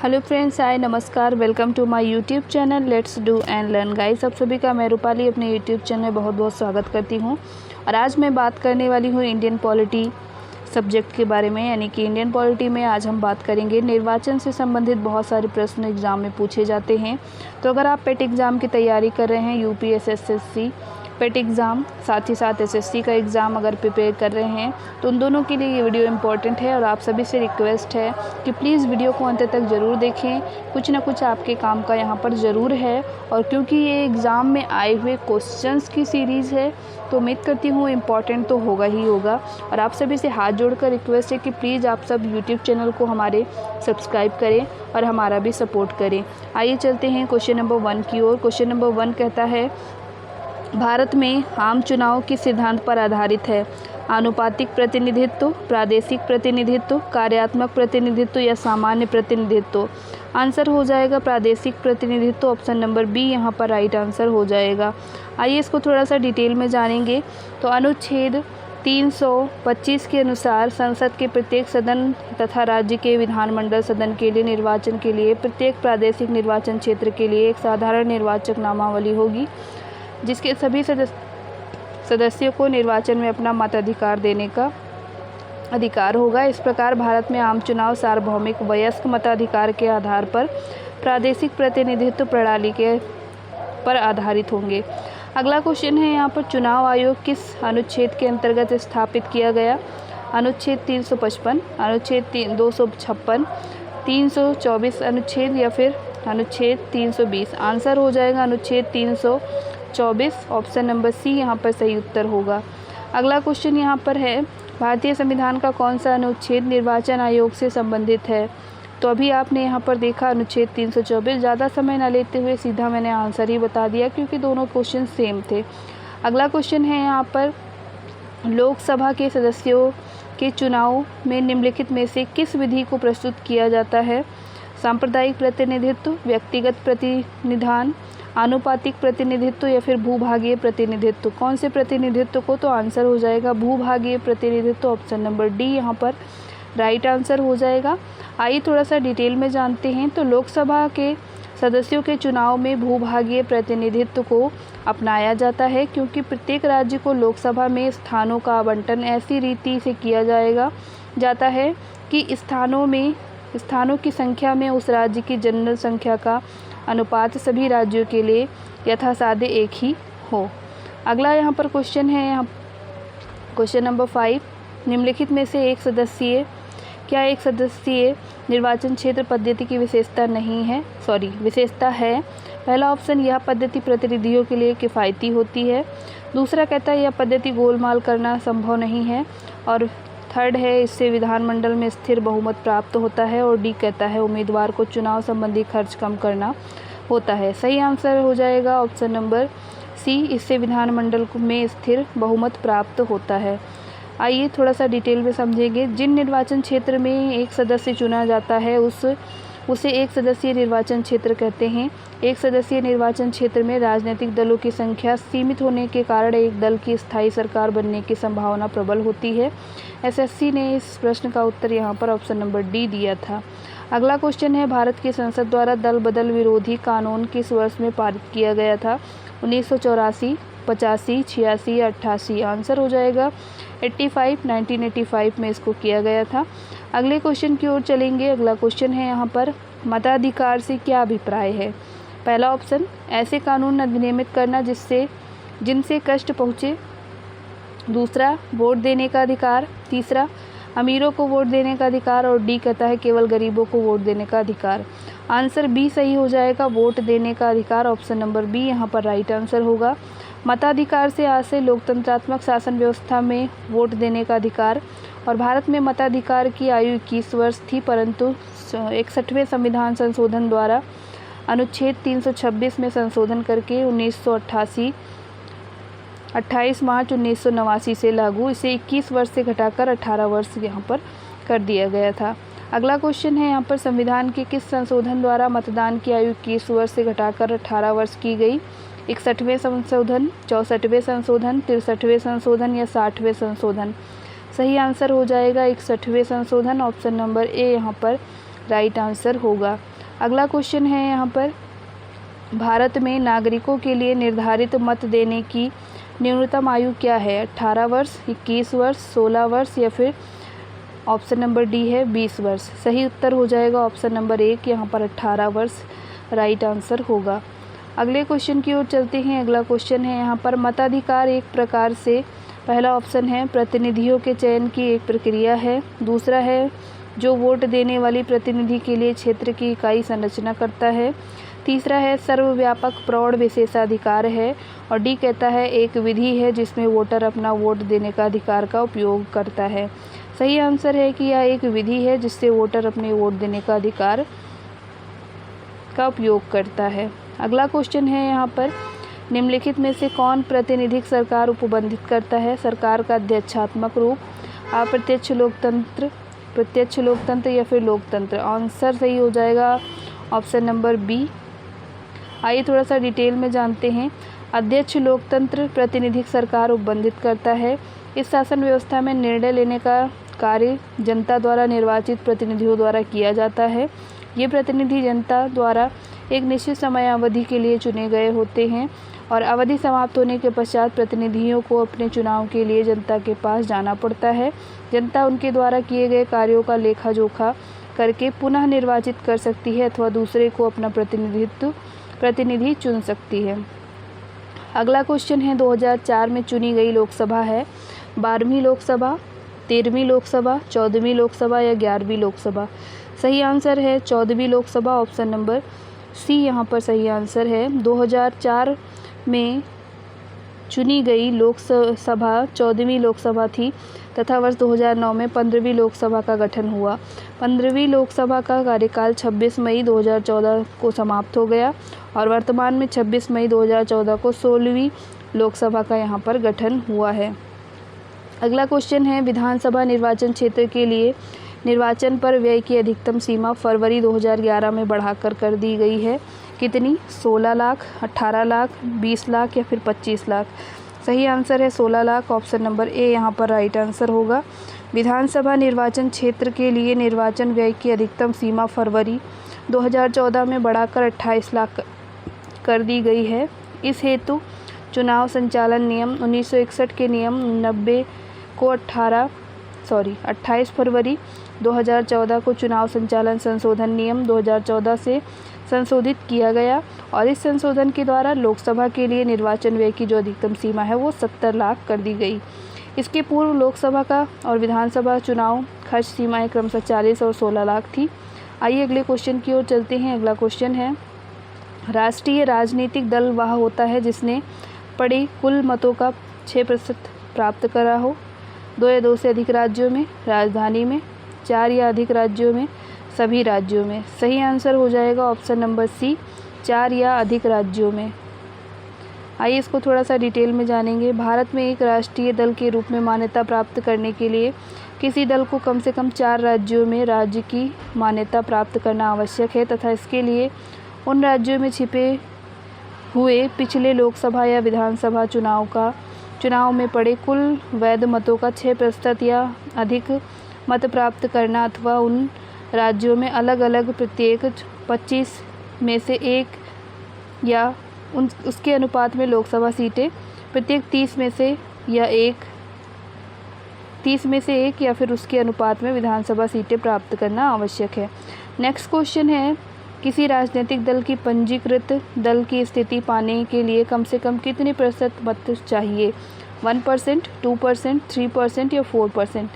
Hello friends, hi नमस्कार, welcome to my YouTube channel let's do and learn guys. आप सभी का मैं रूपाली अपने यूट्यूब चैनल में बहुत बहुत स्वागत करती हूं। और आज मैं बात करने वाली हूं इंडियन पॉलिटी सब्जेक्ट के बारे में, यानी कि इंडियन पॉलिटी में आज हम बात करेंगे निर्वाचन से संबंधित बहुत सारे प्रश्न एग्ज़ाम में पूछे जाते हैं। तो अगर आप पेट एग्ज़ाम की तैयारी कर रहे हैं, यूपीएसएससी पेट एग्ज़ाम, साथ ही साथ एसएससी का एग्ज़ाम अगर प्रिपेयर कर रहे हैं, तो उन दोनों के लिए ये वीडियो इम्पॉर्टेंट है। और आप सभी से रिक्वेस्ट है कि प्लीज़ वीडियो को अंत तक ज़रूर देखें, कुछ ना कुछ आपके काम का यहाँ पर ज़रूर है। और क्योंकि ये एग्ज़ाम में आए हुए क्वेश्चंस की सीरीज़ है, तो उम्मीद करती हूँ इम्पॉर्टेंट तो होगा ही होगा। और आप सभी से हाथ जोड़कर रिक्वेस्ट है कि प्लीज़ आप सब यूट्यूब चैनल को हमारे सब्सक्राइब करें और हमारा भी सपोर्ट करें। आइए चलते हैं क्वेश्चन नंबर 1 की ओर। क्वेश्चन नंबर 1 कहता है, भारत में आम चुनाव किस सिद्धांत पर आधारित है? आनुपातिक प्रतिनिधित्व, प्रादेशिक प्रतिनिधित्व, कार्यात्मक प्रतिनिधित्व या सामान्य प्रतिनिधित्व? आंसर हो जाएगा प्रादेशिक प्रतिनिधित्व, ऑप्शन नंबर बी यहाँ पर राइट आंसर हो जाएगा। आइए इसको थोड़ा सा डिटेल में जानेंगे। तो अनुच्छेद 325 के अनुसार संसद के प्रत्येक सदन तथा राज्य के विधानमंडल सदन के लिए निर्वाचन के लिए प्रत्येक प्रादेशिक निर्वाचन क्षेत्र के लिए एक साधारण निर्वाचक नामावली होगी, जिसके सभी सदस्यों को निर्वाचन में अपना मताधिकार देने का अधिकार होगा। इस प्रकार भारत में आम चुनाव सार्वभौमिक वयस्क मताधिकार के आधार पर प्रादेशिक प्रतिनिधित्व प्रणाली के पर आधारित होंगे। अगला क्वेश्चन है यहाँ पर, चुनाव आयोग किस अनुच्छेद के अंतर्गत स्थापित किया गया? अनुच्छेद 355, अनुच्छेद 256, 324 अनुच्छेद या फिर अनुच्छेद 320? आंसर हो जाएगा अनुच्छेद 324, ऑप्शन नंबर सी यहाँ पर सही उत्तर होगा। अगला क्वेश्चन यहाँ पर है, भारतीय संविधान का कौन सा अनुच्छेद निर्वाचन आयोग से संबंधित है? तो अभी आपने यहाँ पर देखा अनुच्छेद 324। ज़्यादा समय ना लेते हुए सीधा मैंने आंसर ही बता दिया, क्योंकि दोनों क्वेश्चन सेम थे। अगला क्वेश्चन है यहाँ पर, लोकसभा के सदस्यों के चुनाव में निम्नलिखित में से किस विधि को प्रस्तुत किया जाता है? सांप्रदायिक प्रतिनिधित्व, व्यक्तिगत प्रतिनिधान, आनुपातिक प्रतिनिधित्व या फिर भूभागीय प्रतिनिधित्व? कौन से प्रतिनिधित्व को? तो आंसर हो जाएगा भूभागीय प्रतिनिधित्व, ऑप्शन नंबर डी यहाँ पर राइट आंसर हो जाएगा। आइए थोड़ा सा डिटेल में जानते हैं। तो लोकसभा के सदस्यों के चुनाव में भूभागीय प्रतिनिधित्व को अपनाया जाता है, क्योंकि प्रत्येक राज्य को लोकसभा में स्थानों का आवंटन ऐसी रीति से किया जाता है कि स्थानों की संख्या में उस राज्य की जनरल संख्या का अनुपात सभी राज्यों के लिए यथासाध्य एक ही हो। अगला यहाँ पर क्वेश्चन है, क्वेश्चन नंबर 5, निम्नलिखित में से एक सदस्यीय निर्वाचन क्षेत्र पद्धति की विशेषता है? पहला ऑप्शन, यह पद्धति प्रतिनिधियों के लिए किफ़ायती होती है। दूसरा कहता है यह पद्धति गोलमाल करना संभव नहीं है। और थर्ड है, इससे विधानमंडल में स्थिर बहुमत प्राप्त होता है। और डी कहता है उम्मीदवार को चुनाव संबंधी खर्च कम करना होता है। सही आंसर हो जाएगा ऑप्शन नंबर सी, इससे विधानमंडल में स्थिर बहुमत प्राप्त होता है। आइए थोड़ा सा डिटेल में समझेंगे। जिन निर्वाचन क्षेत्र में एक सदस्य चुना जाता है उसे एक सदस्यीय निर्वाचन क्षेत्र कहते हैं। एक सदस्यीय निर्वाचन क्षेत्र में राजनीतिक दलों की संख्या सीमित होने के कारण एक दल की स्थायी सरकार बनने की संभावना प्रबल होती है। एसएससी ने इस प्रश्न का उत्तर यहाँ पर ऑप्शन नंबर डी दिया था। अगला क्वेश्चन है, भारत की संसद द्वारा दल बदल विरोधी कानून किस वर्ष में पारित किया गया था? 1984, 85, 86 या 88? आंसर हो जाएगा 1985 में इसको किया गया था। अगले क्वेश्चन की ओर चलेंगे। अगला क्वेश्चन है यहाँ पर, मताधिकार से क्या अभिप्राय है? पहला ऑप्शन, ऐसे कानून अधिनियमित करना जिनसे कष्ट पहुँचे। दूसरा, वोट देने का अधिकार। तीसरा, अमीरों को वोट देने का अधिकार। और डी कहता है केवल गरीबों को वोट देने का अधिकार। आंसर बी सही हो जाएगा, वोट देने का अधिकार, ऑप्शन नंबर बी यहाँ पर राइट आंसर होगा। मताधिकार से आशय लोकतंत्रात्मक शासन व्यवस्था में वोट देने का अधिकार। और भारत में मताधिकार की आयु 21 वर्ष थी, परंतु 61वें संविधान संशोधन द्वारा अनुच्छेद 326 में संशोधन करके 28 मार्च 1989 से लागू इसे 21 वर्ष से घटाकर 18 वर्ष यहाँ पर कर दिया गया था। अगला क्वेश्चन है यहाँ पर, संविधान के किस संशोधन द्वारा मतदान की आयु 21 वर्ष से घटाकर 18 वर्ष की गई? 61वें संशोधन, 64वें संशोधन, 63वें संशोधन या 60वें संशोधन? सही आंसर हो जाएगा 61वें संशोधन, ऑप्शन नंबर ए यहाँ पर राइट आंसर होगा। अगला क्वेश्चन है यहाँ पर, भारत में नागरिकों के लिए निर्धारित मत देने की न्यूनतम आयु क्या है? 18 वर्ष, 21 वर्ष, 16 वर्ष या फिर ऑप्शन नंबर डी है 20 वर्ष। सही उत्तर हो जाएगा ऑप्शन नंबर 1, यहाँ पर 18 वर्ष राइट आंसर होगा। अगले क्वेश्चन की ओर चलते हैं। अगला क्वेश्चन है यहाँ पर, मताधिकार एक प्रकार से, पहला ऑप्शन है प्रतिनिधियों के चयन की एक प्रक्रिया है, दूसरा है जो वोट देने वाली प्रतिनिधि के लिए क्षेत्र की इकाई संरचना करता है, तीसरा है सर्वव्यापक प्रौढ़ विशेषाधिकार है, और डी कहता है एक विधि है जिसमें वोटर अपना वोट देने का अधिकार का उपयोग करता है। सही आंसर है कि यह एक विधि है जिससे वोटर अपने वोट देने का अधिकार का उपयोग करता है। अगला क्वेश्चन है यहाँ पर, निम्नलिखित में से कौन प्रातिनिधिक सरकार उपबंधित करता है? सरकार का अध्यक्षात्मक रूप, अप्रत्यक्ष लोकतंत्र, प्रत्यक्ष लोकतंत्र या फिर लोकतंत्र। आंसर सही हो जाएगा ऑप्शन नंबर बी। आइए थोड़ा सा डिटेल में जानते हैं। अध्यक्ष लोकतंत्र प्रातिनिधिक सरकार उपबंधित करता है। इस शासन व्यवस्था में निर्णय लेने का कार्य जनता द्वारा निर्वाचित प्रतिनिधियों द्वारा किया जाता है। ये प्रतिनिधि जनता द्वारा एक निश्चित समयावधि के लिए चुने गए होते हैं और अवधि समाप्त होने के पश्चात प्रतिनिधियों को अपने चुनाव के लिए जनता के पास जाना पड़ता है। जनता उनके द्वारा किए गए कार्यों का लेखा जोखा करके पुनः निर्वाचित कर सकती है अथवा दूसरे को अपना प्रतिनिधि चुन सकती है। अगला क्वेश्चन है, 2004 में चुनी गई लोकसभा है 12वीं लोकसभा, 13वीं लोकसभा, 14वीं लोकसभा या 11वीं लोकसभा। सही आंसर है 14वीं लोकसभा, ऑप्शन नंबर सी यहाँ पर सही आंसर है। 2004 में चुनी गई लोकसभा 14वीं लोकसभा थी तथा वर्ष 2009 में 15वीं लोकसभा का गठन हुआ। 15वीं लोकसभा का कार्यकाल 26 मई 2014 को समाप्त हो गया और वर्तमान में 26 मई 2014 को 16वीं लोकसभा का यहाँ पर गठन हुआ है। अगला क्वेश्चन है, विधानसभा निर्वाचन क्षेत्र के लिए निर्वाचन पर व्यय की अधिकतम सीमा फरवरी 2011 में बढ़ाकर कर दी गई है। कितनी? 16 लाख, 18 लाख, 20 लाख या फिर 25 लाख। सही आंसर है 16 लाख, ऑप्शन नंबर ए यहाँ पर राइट आंसर होगा। विधानसभा निर्वाचन क्षेत्र के लिए निर्वाचन व्यय की अधिकतम सीमा फरवरी 2014 में बढ़ाकर 28 लाख कर दी गई है। इस हेतु चुनाव संचालन नियम 1961 के नियम 90 को 28 फरवरी 2014 को चुनाव संचालन संशोधन नियम 2014 से संशोधित किया गया और इस संशोधन के द्वारा लोकसभा के लिए निर्वाचन व्यय की जो अधिकतम सीमा है वो 70 लाख कर दी गई। इसके पूर्व लोकसभा का और विधानसभा चुनाव खर्च सीमाएं क्रमशः 40 और 16 लाख थी। आइए अगले क्वेश्चन की ओर चलते हैं। अगला क्वेश्चन है, राष्ट्रीय राजनीतिक दल वह होता है जिसने पड़े कुल मतों का 6% प्राप्त करा हो। 2 या 2 से अधिक राज्यों में, राजधानी में, 4 या अधिक राज्यों में, सभी राज्यों में। सही आंसर हो जाएगा ऑप्शन नंबर सी, 4 या अधिक राज्यों में। आइए इसको थोड़ा सा डिटेल में जानेंगे। भारत में एक राष्ट्रीय दल के रूप में मान्यता प्राप्त करने के लिए किसी दल को कम से कम 4 राज्यों में राज्य की मान्यता प्राप्त करना आवश्यक है तथा इसके लिए उन राज्यों में छिपे हुए पिछले लोकसभा या विधानसभा चुनाव में पड़े कुल वैध मतों का 6% या अधिक मत प्राप्त करना अथवा उन राज्यों में अलग अलग प्रत्येक 25 में से एक या उसके अनुपात में लोकसभा सीटें प्रत्येक 30 में से एक या फिर उसके अनुपात में विधानसभा सीटें प्राप्त करना आवश्यक है। नेक्स्ट क्वेश्चन है, किसी राजनीतिक दल की पंजीकृत दल की स्थिति पाने के लिए कम से कम कितने प्रतिशत मत चाहिए? 1%, 2%, 3% या 4%।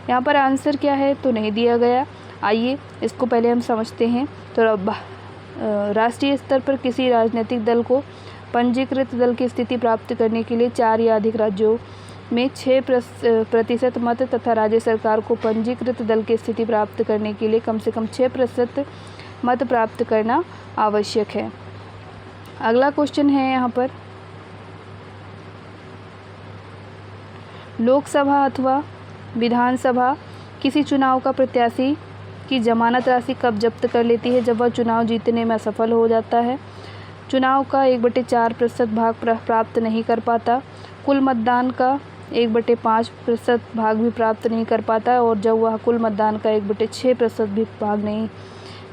यहाँ पर आंसर क्या है तो नहीं दिया गया। आइए इसको पहले हम समझते हैं। तो राष्ट्रीय स्तर पर किसी राजनीतिक दल को पंजीकृत दल की स्थिति प्राप्त करने के लिए 4 या अधिक राज्यों में 6% मत तथा राज्य सरकार को पंजीकृत दल की स्थिति प्राप्त करने के लिए कम से कम 6% मत प्राप्त करना आवश्यक है। अगला क्वेश्चन है यहाँ पर, लोकसभा अथवा विधानसभा किसी चुनाव का प्रत्याशी की जमानत राशि कब जब्त कर लेती है? जब वह चुनाव जीतने में असफल हो जाता है, चुनाव का 1/4% भाग प्राप्त नहीं कर पाता, कुल मतदान का 1/5% भाग भी प्राप्त नहीं कर पाता और जब वह कुल मतदान का 1/6% भी भाग नहीं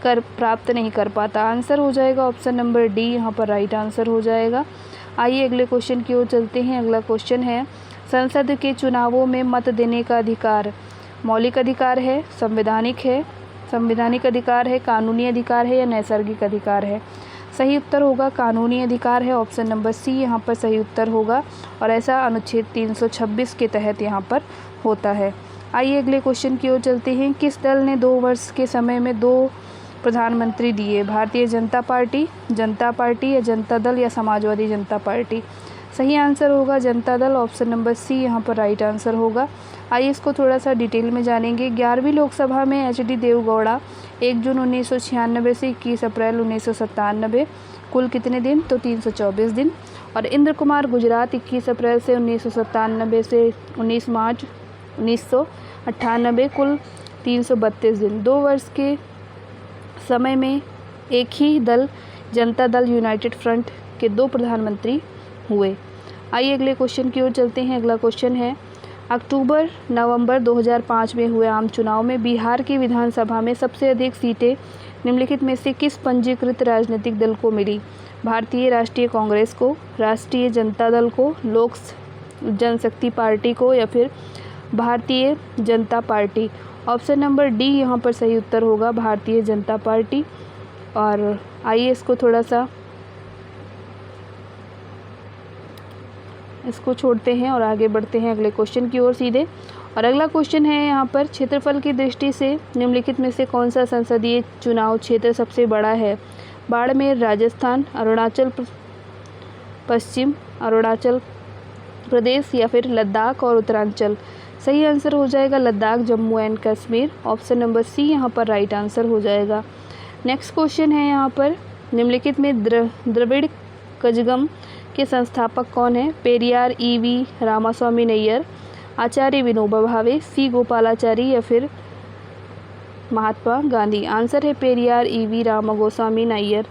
प्राप्त नहीं कर पाता। आंसर हो जाएगा ऑप्शन नंबर डी, यहाँ पर राइट आंसर हो जाएगा। आइए अगले क्वेश्चन की ओर चलते हैं। अगला क्वेश्चन है, संसद के चुनावों में मत देने का अधिकार मौलिक अधिकार है, संवैधानिक अधिकार है, कानूनी अधिकार है या नैसर्गिक अधिकार है? सही उत्तर होगा कानूनी अधिकार है। ऑप्शन नंबर सी यहाँ पर सही उत्तर होगा और ऐसा अनुच्छेद 326 के तहत यहाँ पर होता है। आइए अगले क्वेश्चन की ओर चलते हैं। किस दल ने 2 वर्ष के समय में 2 प्रधानमंत्री दिए? भारतीय जनता पार्टी या जनता दल या समाजवादी जनता पार्टी? सही आंसर होगा Janata Dal. Option number C यहाँ पर राइट आंसर होगा। आइए इसको थोड़ा सा डिटेल में जानेंगे। 11वीं लोकसभा में एच.डी. देवगौड़ा 1 जून 1996 से 21 अप्रैल 1997, कुल कितने दिन? तो 324 दिन। और इंद्र कुमार गुजरात 21 अप्रैल से 1997 से 19 मार्च 1998, कुल 332 दिन। 2 वर्ष के समय में एक ही दल जनता दल यूनाइटेड फ्रंट के 2 प्रधानमंत्री हुए। आइए अगले क्वेश्चन की ओर चलते हैं। अगला क्वेश्चन है, अक्टूबर-नवंबर 2005 में हुए आम चुनाव में बिहार की विधानसभा में सबसे अधिक सीटें निम्नलिखित में से किस पंजीकृत राजनीतिक दल को मिली? भारतीय राष्ट्रीय कांग्रेस को, राष्ट्रीय जनता दल को, लोक जनशक्ति पार्टी को या फिर Bharatiya Janata party? Option number D यहाँ पर सही उत्तर होगा, भारतीय जनता पार्टी। और आइए इसको थोड़ा सा इसको छोड़ते हैं और आगे बढ़ते हैं अगले क्वेश्चन की ओर सीधे। और अगला क्वेश्चन है यहाँ पर, क्षेत्रफल की दृष्टि से निम्नलिखित में से कौन सा संसदीय चुनाव क्षेत्र सबसे बड़ा है? बाड़मेर राजस्थान, पश्चिम अरुणाचल प्रदेश या फिर लद्दाख और उत्तरांचल? सही आंसर हो जाएगा Ladakh, Jammu and Kashmir. Option number C यहाँ पर राइट आंसर हो जाएगा। नेक्स्ट क्वेश्चन है यहाँ पर, निम्नलिखित में द्रविड़ कजगम के संस्थापक कौन है? पेरियार ई.वी. रामास्वामी नैयर, आचार्य विनोबा भावे, सी गोपालाचारी या फिर महात्मा गांधी? आंसर है Periyar EV. रामागोस्वामी Nayyar.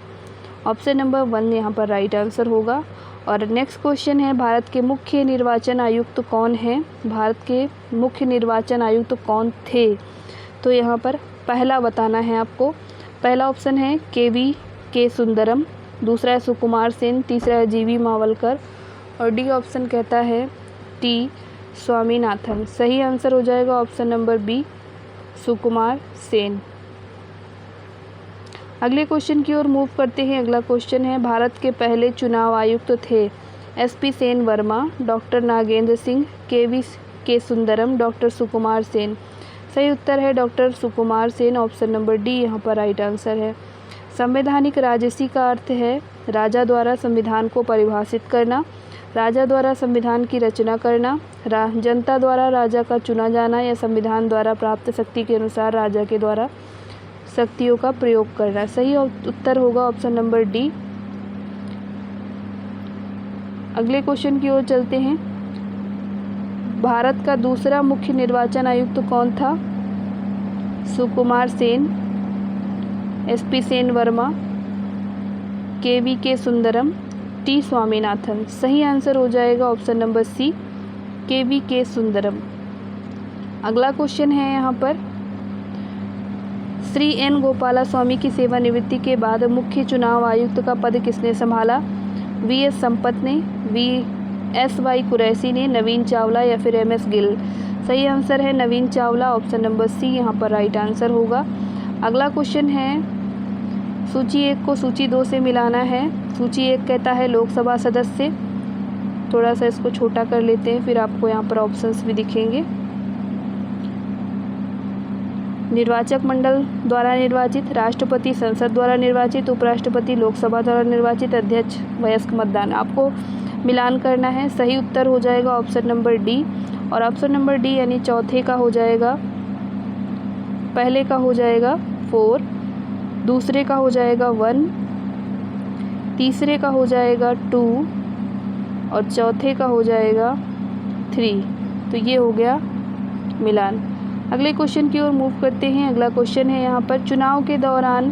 Option number 1 यहाँ पर राइट आंसर होगा। और नेक्स्ट क्वेश्चन है, भारत के मुख्य निर्वाचन आयुक्त कौन है? भारत के मुख्य निर्वाचन आयुक्त कौन थे? तो यहाँ पर पहला बताना है आपको। पहला ऑप्शन है के सुंदरम, दूसरा है सुकुमार सेन, तीसरा है जी.वी. मावलकर और डी ऑप्शन कहता है टी स्वामीनाथन। सही आंसर हो जाएगा option number B, Sukumar Sen. अगले क्वेश्चन की ओर मूव करते हैं। अगला क्वेश्चन है, भारत के पहले चुनाव आयुक्त थे एस.पी. सेन वर्मा, डॉक्टर नागेंद्र सिंह, के सुंदरम, डॉक्टर सुकुमार सेन? सही उत्तर है doctor Sukumar Sen. Option number D यहाँ पर राइट आंसर है। संवैधानिक राजसी का अर्थ है राजा द्वारा संविधान को परिभाषित करना, राजा द्वारा संविधान की रचना करना, जनता द्वारा राजा का चुना जाना या संविधान द्वारा प्राप्त शक्ति के अनुसार राजा के द्वारा शक्तियों का प्रयोग करना। सही उत्तर होगा ऑप्शन नंबर डी। अगले क्वेश्चन की ओर चलते हैं। भारत का दूसरा मुख्य निर्वाचन आयुक्त कौन था? सुकुमार सेन, एस.पी. सेन वर्मा, के सुंदरम, टी स्वामीनाथन? सही आंसर हो जाएगा ऑप्शन नंबर सी, के सुंदरम। अगला क्वेश्चन है यहाँ पर, श्री एन गोपालास्वामी की सेवानिवृत्ति के बाद मुख्य चुनाव आयुक्त का पद किसने संभाला? वी.एस. संपत ने, वी.एस.वाई. कुरैशी ने, नवीन चावला या फिर एम.एस. गिल? सही आंसर है नवीन चावला। ऑप्शन नंबर सी यहाँ पर राइट आंसर होगा। अगला क्वेश्चन है, सूची 1 को सूची 2 से मिलाना है। सूची 1 कहता है लोकसभा सदस्य, थोड़ा सा इसको छोटा कर लेते हैं फिर आपको यहाँ पर ऑप्शंस भी दिखेंगे। निर्वाचक मंडल द्वारा निर्वाचित, राष्ट्रपति संसद द्वारा निर्वाचित, उपराष्ट्रपति लोकसभा द्वारा निर्वाचित, अध्यक्ष वयस्क मतदान? आपको मिलान करना है। सही उत्तर हो जाएगा ऑप्शन नंबर डी। और ऑप्शन नंबर डी यानी चौथे का हो जाएगा, पहले का हो जाएगा 4, दूसरे का हो जाएगा 1, तीसरे का हो जाएगा 2 और चौथे का हो जाएगा 3। तो ये हो गया मिलान। अगले क्वेश्चन की ओर मूव करते हैं। अगला क्वेश्चन है यहाँ पर, चुनाव के दौरान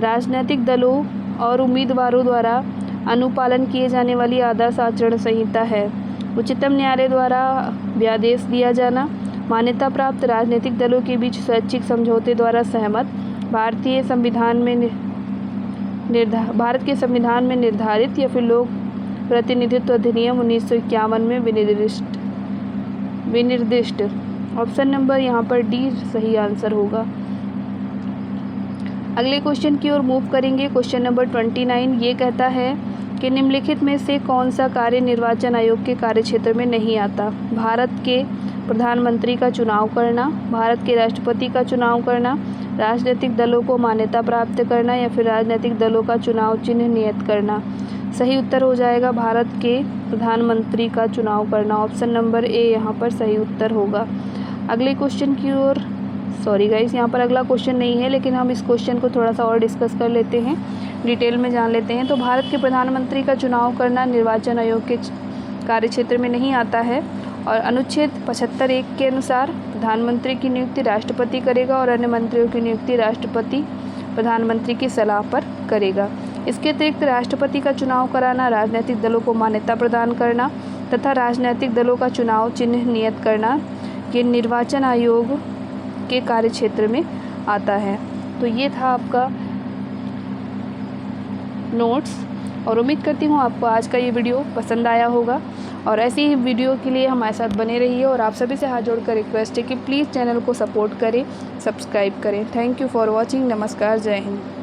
राजनीतिक दलों और उम्मीदवारों द्वारा अनुपालन किए जाने वाली आदर्श आचरण संहिता है। उच्चतम न्यायालय द्वारा व्यादेश दिया जाना, मान्यता प्राप्त राजनीतिक दलों के बीच स्वैच्छिक समझौते द्वारा सहमत, भारत के संविधान में निर्धारित या फिर लोक प्रतिनिधित्व अधिनियम 1951 में विनिर्दिष्ट। ऑप्शन नंबर यहाँ पर डी सही आंसर होगा। अगले क्वेश्चन की ओर मूव करेंगे। क्वेश्चन नंबर 29 ये कहता है कि निम्नलिखित में से कौन सा कार्य निर्वाचन आयोग के कार्यक्षेत्र में नहीं आता? भारत के प्रधानमंत्री का चुनाव करना, भारत के राष्ट्रपति का चुनाव करना, राजनीतिक दलों को मान्यता प्राप्त करना या फिर राजनीतिक दलों का चुनाव चिन्ह नियत करना। सही उत्तर हो जाएगा भारत के प्रधानमंत्री का चुनाव करना। ऑप्शन नंबर ए यहाँ पर सही उत्तर होगा। अगले क्वेश्चन की ओर, सॉरी गाइस, यहाँ पर अगला क्वेश्चन नहीं है, लेकिन हम इस क्वेश्चन को थोड़ा सा और डिस्कस कर लेते हैं, डिटेल में जान लेते हैं। तो भारत के प्रधानमंत्री का चुनाव करना निर्वाचन आयोग के कार्यक्षेत्र में नहीं आता है और अनुच्छेद 75(1) के अनुसार प्रधानमंत्री की नियुक्ति राष्ट्रपति करेगा और अन्य मंत्रियों की नियुक्ति राष्ट्रपति प्रधानमंत्री की सलाह पर करेगा। इसके अतिरिक्त राष्ट्रपति का चुनाव कराना, राजनीतिक दलों को मान्यता प्रदान करना तथा राजनीतिक दलों का चुनाव चिन्ह नियत करना, ये निर्वाचन आयोग के कार्यक्षेत्र में आता है। तो ये था आपका नोट्स और उम्मीद करती हूँ आपको आज का ये वीडियो पसंद आया होगा और ऐसी ही वीडियो के लिए हमारे साथ बने रहिए और आप सभी से हाथ जोड़कर रिक्वेस्ट है कि प्लीज़ चैनल को सपोर्ट करें, सब्सक्राइब करें। Thank you for watching. नमस्कार, जय हिंद।